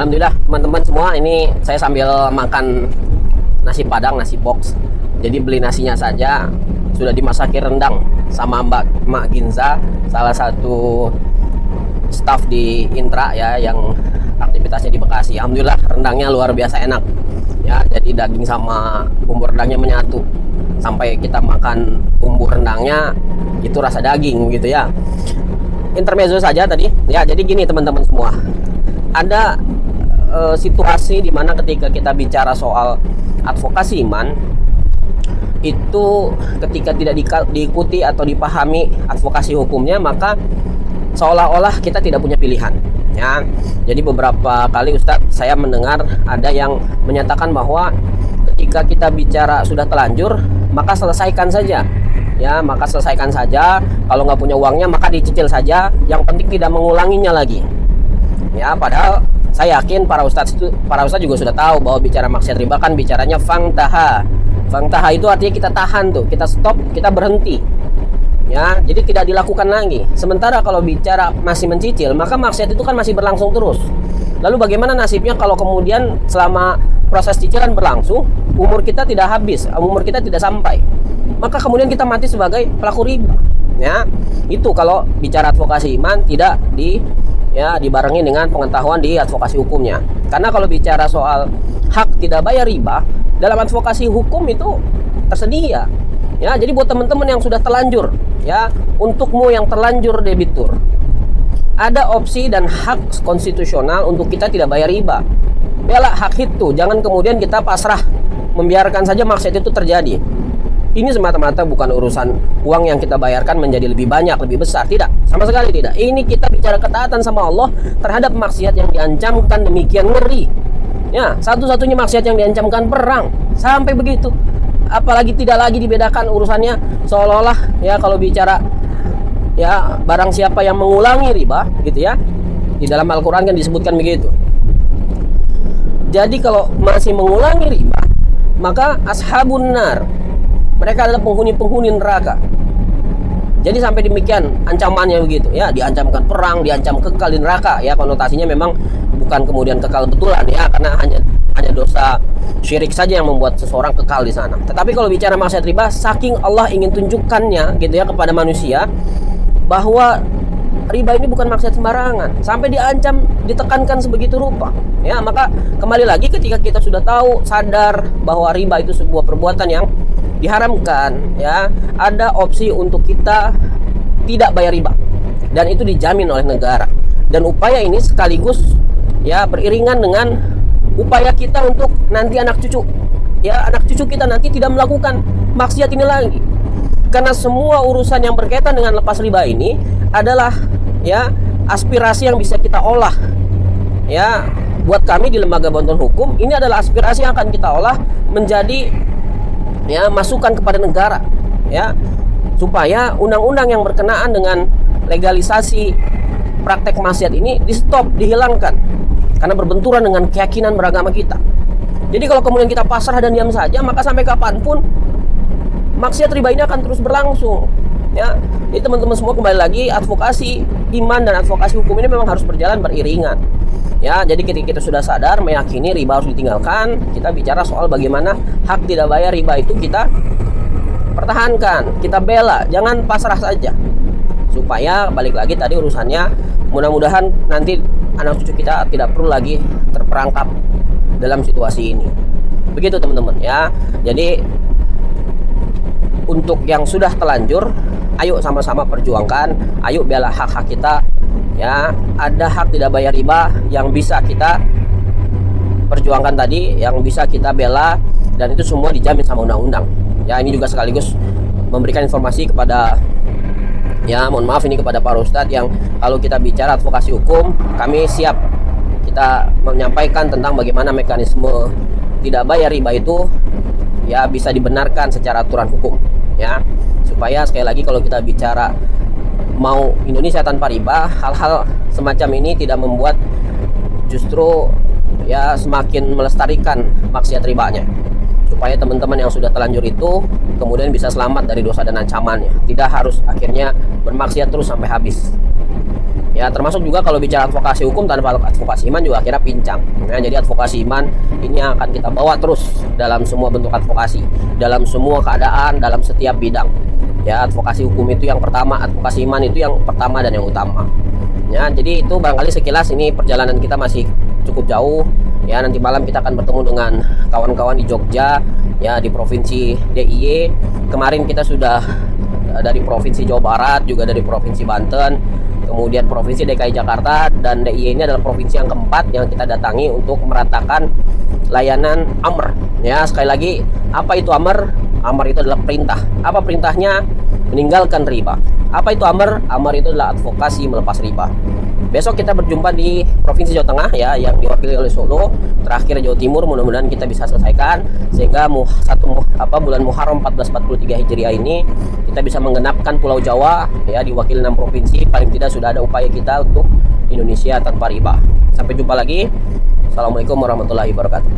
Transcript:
Alhamdulillah teman-teman semua, ini saya sambil makan nasi padang, nasi box. Jadi beli nasinya saja sudah dimasaki rendang sama Mak Ginza, salah satu staff di Intra ya yang aktivitasnya di Bekasi. Alhamdulillah rendangnya luar biasa enak ya, jadi daging sama bumbu rendangnya menyatu. Sampai kita makan bumbu rendangnya itu rasa daging gitu ya. Intermezzo saja tadi ya. Jadi gini teman-teman semua, ada situasi dimana ketika kita bicara soal advokasi iman itu, ketika tidak diikuti atau dipahami advokasi hukumnya, maka seolah-olah kita tidak punya pilihan ya. Jadi beberapa kali Ustadz saya mendengar ada yang menyatakan bahwa ketika kita bicara sudah telanjur, maka selesaikan saja ya, maka selesaikan saja. Kalau nggak punya uangnya maka dicicil saja, yang penting tidak mengulanginya lagi ya. Padahal saya yakin para ustadz juga sudah tahu bahwa bicara maksiat riba kan bicaranya fangtaha. Fangtaha itu artinya kita tahan tuh, kita stop, kita berhenti ya, jadi tidak dilakukan lagi. Sementara kalau bicara masih mencicil, maka maksiat itu kan masih berlangsung terus. Lalu bagaimana nasibnya kalau kemudian selama proses cicilan berlangsung, umur kita tidak habis, umur kita tidak sampai, maka kemudian kita mati sebagai pelaku riba ya. Itu kalau bicara advokasi iman tidak dibarengi dengan pengetahuan di advokasi hukumnya. Karena kalau bicara soal hak tidak bayar riba, dalam advokasi hukum itu tersedia ya. Jadi buat teman-teman yang sudah terlanjur ya, untukmu yang terlanjur debitur, ada opsi dan hak konstitusional untuk kita tidak bayar riba. Bela hak itu, jangan kemudian kita pasrah membiarkan saja maksiat itu terjadi. Ini semata-mata bukan urusan uang yang kita bayarkan menjadi lebih banyak, lebih besar. Tidak, sama sekali tidak. Ini kita bicara ketaatan sama Allah terhadap maksiat yang diancamkan demikian ngeri ya. Satu-satunya maksiat yang diancamkan perang, sampai begitu. Apalagi tidak lagi dibedakan urusannya, seolah-olah ya kalau bicara ya barang siapa yang mengulangi riba gitu ya, di dalam Al-Quran kan disebutkan begitu. Jadi kalau masih mengulangi riba, maka ashabun nar, mereka adalah penghuni-penghuni neraka. Jadi sampai demikian ancamannya begitu ya, diancamkan perang, diancam kekal di neraka ya. Konotasinya memang bukan kemudian kekal betulan ya, karena hanya dosa syirik saja yang membuat seseorang kekal di sana. Tetapi kalau bicara maksiat riba, saking Allah ingin tunjukkannya gitu ya kepada manusia bahwa riba ini bukan maksiat sembarangan, sampai diancam, ditekankan sebegitu rupa ya. Maka kembali lagi, ketika kita sudah tahu, sadar bahwa riba itu sebuah perbuatan yang diharamkan ya, ada opsi untuk kita tidak bayar riba, dan itu dijamin oleh negara. Dan upaya ini sekaligus ya beriringan dengan upaya kita untuk nanti anak cucu kita nanti tidak melakukan maksiat ini lagi. Karena semua urusan yang berkaitan dengan lepas riba ini adalah ya aspirasi yang bisa kita olah ya. Buat kami di Lembaga Bantuan Hukum, ini adalah aspirasi yang akan kita olah menjadi ya masukan kepada negara ya, supaya undang-undang yang berkenaan dengan legalisasi praktek maksiat ini di stop, dihilangkan, karena berbenturan dengan keyakinan beragama kita. Jadi kalau kemudian kita pasrah dan diam saja, maka sampai kapanpun maksiat riba ini akan terus berlangsung ya. Jadi teman-teman semua, kembali lagi, advokasi iman dan advokasi hukum ini memang harus berjalan beriringan ya. Jadi ketika kita sudah sadar, meyakini riba harus ditinggalkan, kita bicara soal bagaimana hak tidak bayar riba itu kita pertahankan, kita bela, jangan pasrah saja. Supaya balik lagi tadi urusannya, mudah-mudahan nanti anak cucu kita tidak perlu lagi terperangkap dalam situasi ini. Begitu teman-teman ya. Jadi untuk yang sudah telanjur, ayo sama-sama perjuangkan, ayo bela hak-hak kita ya. Ada hak tidak bayar riba yang bisa kita perjuangkan tadi, yang bisa kita bela, dan itu semua dijamin sama undang-undang ya. Ini juga sekaligus memberikan informasi kepada ya, mohon maaf ini kepada para ustadz, yang kalau kita bicara advokasi hukum, kami siap kita menyampaikan tentang bagaimana mekanisme tidak bayar riba itu ya bisa dibenarkan secara aturan hukum ya. Supaya sekali lagi, kalau kita bicara mau Indonesia tanpa riba, hal-hal semacam ini tidak membuat justru ya semakin melestarikan maksiat ribanya. Supaya teman-teman yang sudah telanjur itu kemudian bisa selamat dari dosa dan ancamannya, tidak harus akhirnya bermaksiat terus sampai habis. Ya, termasuk juga kalau bicara advokasi hukum, tanpa advokasi iman juga akhirnya pincang. Nah, jadi advokasi iman ini yang akan kita bawa terus dalam semua bentuk advokasi, dalam semua keadaan, dalam setiap bidang. Ya, advokasi hukum itu yang pertama, advokasi iman itu yang pertama dan yang utama. Ya, jadi itu barangkali sekilas, ini perjalanan kita masih cukup jauh. Ya, nanti malam kita akan bertemu dengan kawan-kawan di Jogja, ya, di provinsi DIY. Kemarin kita sudah dari provinsi Jawa Barat, juga dari provinsi Banten, kemudian provinsi DKI Jakarta, dan DIY ini adalah provinsi yang keempat yang kita datangi untuk meratakan layanan AMR. Ya, sekali lagi, apa itu AMR? AMR itu adalah perintah. Apa perintahnya? Meninggalkan riba. Apa itu AMR? AMR itu adalah advokasi melepas riba. Besok kita berjumpa di Provinsi Jawa Tengah, ya, yang diwakili oleh Solo. Terakhir Jawa Timur, mudah-mudahan kita bisa selesaikan sehingga bulan Muharram 1443 Hijriah ini kita bisa menggenapkan Pulau Jawa, ya, diwakili 6 provinsi. Paling tidak sudah ada upaya kita untuk Indonesia tanpa riba. Sampai jumpa lagi. Assalamualaikum warahmatullahi wabarakatuh.